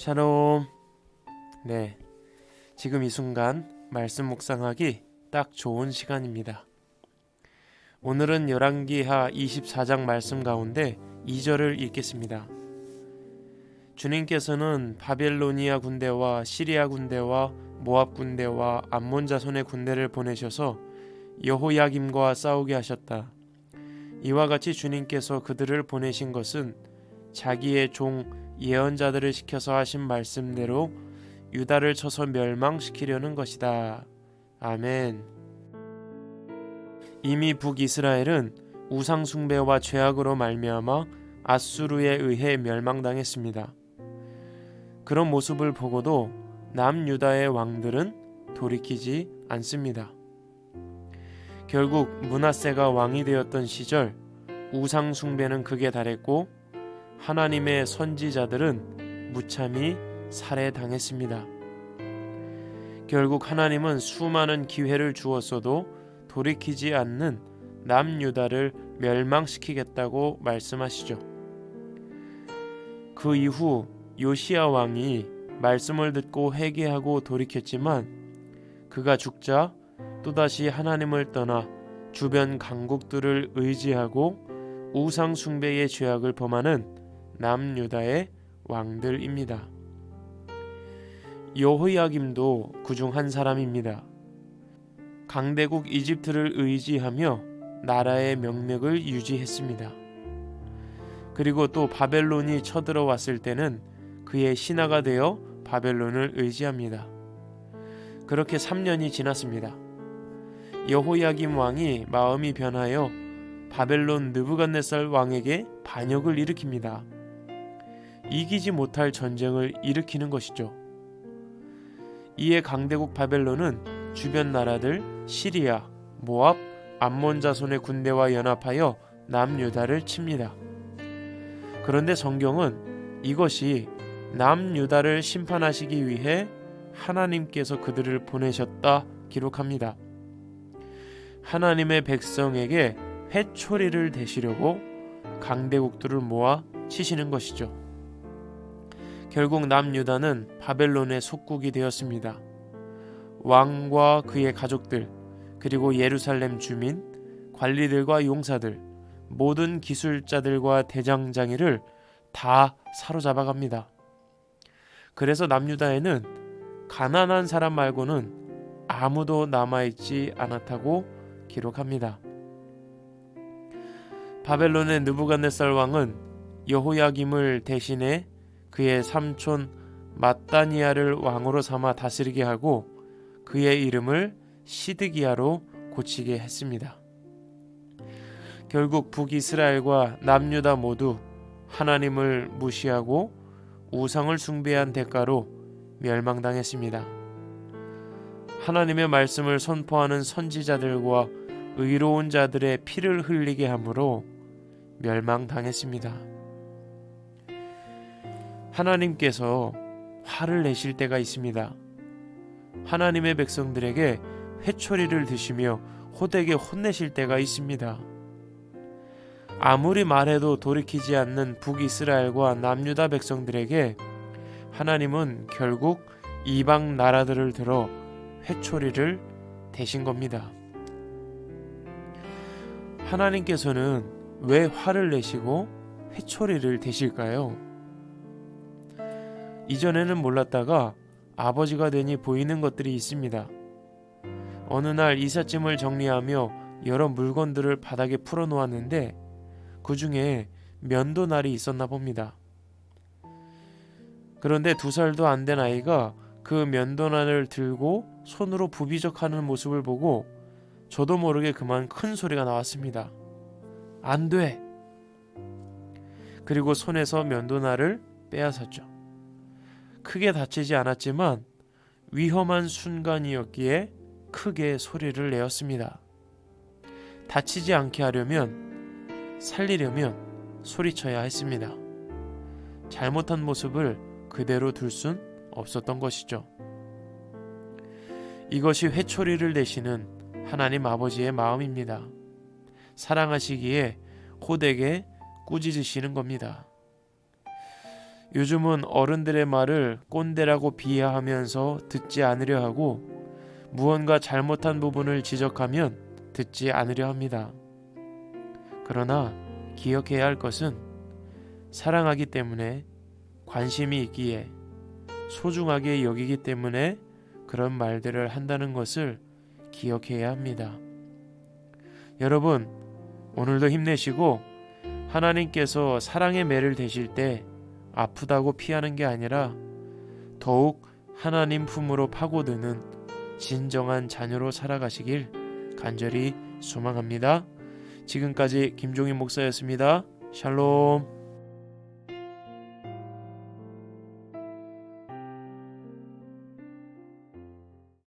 샬롬. 네, 지금 이 순간 말씀 묵상하기 딱 좋은 시간입니다. 오늘은 열왕기하 24장 말씀 가운데 2절을 읽겠습니다. 주님께서는 바벨로니아 군대와 시리아 군대와 모압 군대와 암몬 자손의 군대를 보내셔서 여호야김과 싸우게 하셨다. 이와 같이 주님께서 그들을 보내신 것은 자기의 종 예언자들을 시켜서 하신 말씀대로 유다를 쳐서 멸망시키려는 것이다. 아멘. 이미 북이스라엘은 우상 숭배와 죄악으로 말미암아 아수르에 의해 멸망당했습니다. 그런 모습을 보고도 남유다의 왕들은 돌이키지 않습니다. 결국 므낫세가 왕이 되었던 시절 우상 숭배는 극에 달했고 하나님의 선지자들은 무참히 살해당했습니다. 결국 하나님은 수많은 기회를 주었어도 돌이키지 않는 남유다를 멸망시키겠다고 말씀하시죠. 그 이후 요시야 왕이 말씀을 듣고 회개하고 돌이켰지만 그가 죽자 또다시 하나님을 떠나 주변 강국들을 의지하고 우상 숭배의 죄악을 범하는 남유다의 왕들입니다. 여호야김도 그중 한 사람입니다. 강대국 이집트를 의지하며 나라의 명맥을 유지했습니다. 그리고 또 바벨론이 쳐들어왔을 때는 그의 신하가 되어 바벨론을 의지합니다. 그렇게 3년이 지났습니다. 여호야김 왕이 마음이 변하여 바벨론 느부갓네살 왕에게 반역을 일으킵니다. 이기지 못할 전쟁을 일으키는 것이죠. 이에 강대국 바벨론은 주변 나라들 시리아, 모압, 암몬 자손의 군대와 연합하여 남유다를 칩니다. 그런데 성경은 이것이 남유다를 심판하시기 위해 하나님께서 그들을 보내셨다 기록합니다. 하나님의 백성에게 회초리를 대시려고 강대국들을 모아 치시는 것이죠. 결국 남유다는 바벨론의 속국이 되었습니다. 왕과 그의 가족들, 그리고 예루살렘 주민, 관리들과 용사들, 모든 기술자들과 대장장이를 다 사로잡아갑니다. 그래서 남유다에는 가난한 사람 말고는 아무도 남아있지 않았다고 기록합니다. 바벨론의 느부갓네살 왕은 여호야김을 대신해 그의 삼촌 맏다니아를 왕으로 삼아 다스리게 하고 그의 이름을 시드기야로 고치게 했습니다. 결국 북이스라엘과 남유다 모두 하나님을 무시하고 우상을 숭배한 대가로 멸망당했습니다. 하나님의 말씀을 선포하는 선지자들과 의로운 자들의 피를 흘리게 함으로 멸망당했습니다. 하나님께서 화를 내실 때가 있습니다. 하나님의 백성들에게 회초리를 드시며 호되게 혼내실 때가 있습니다. 아무리 말해도 돌이키지 않는 북이스라엘과 남유다 백성들에게 하나님은 결국 이방 나라들을 들어 회초리를 대신 겁니다. 하나님께서는 왜 화를 내시고 회초리를 대실까요? 이전에는 몰랐다가 아버지가 되니 보이는 것들이 있습니다. 어느 날 이삿짐을 정리하며 여러 물건들을 바닥에 풀어놓았는데 그 중에 면도날이 있었나 봅니다. 그런데 2살도 안 된 아이가 그 면도날을 들고 손으로 부비적하는 모습을 보고 저도 모르게 그만 큰 소리가 나왔습니다. 안 돼! 그리고 손에서 면도날을 빼앗았죠. 크게 다치지 않았지만 위험한 순간이었기에 크게 소리를 내었습니다. 다치지 않게 하려면, 살리려면 소리쳐야 했습니다. 잘못한 모습을 그대로 둘 순 없었던 것이죠. 이것이 회초리를 내시는 하나님 아버지의 마음입니다. 사랑하시기에 호되게 꾸짖으시는 겁니다. 요즘은 어른들의 말을 꼰대라고 비하하면서 듣지 않으려 하고 무언가 잘못한 부분을 지적하면 듣지 않으려 합니다. 그러나 기억해야 할 것은 사랑하기 때문에, 관심이 있기에, 소중하게 여기기 때문에 그런 말들을 한다는 것을 기억해야 합니다. 여러분, 오늘도 힘내시고 하나님께서 사랑의 매를 대실 때 아프다고 피하는 게 아니라 더욱 하나님 품으로 파고드는 진정한 자녀로 살아가시길 간절히 소망합니다. 지금까지 김종인 목사였습니다. 샬롬.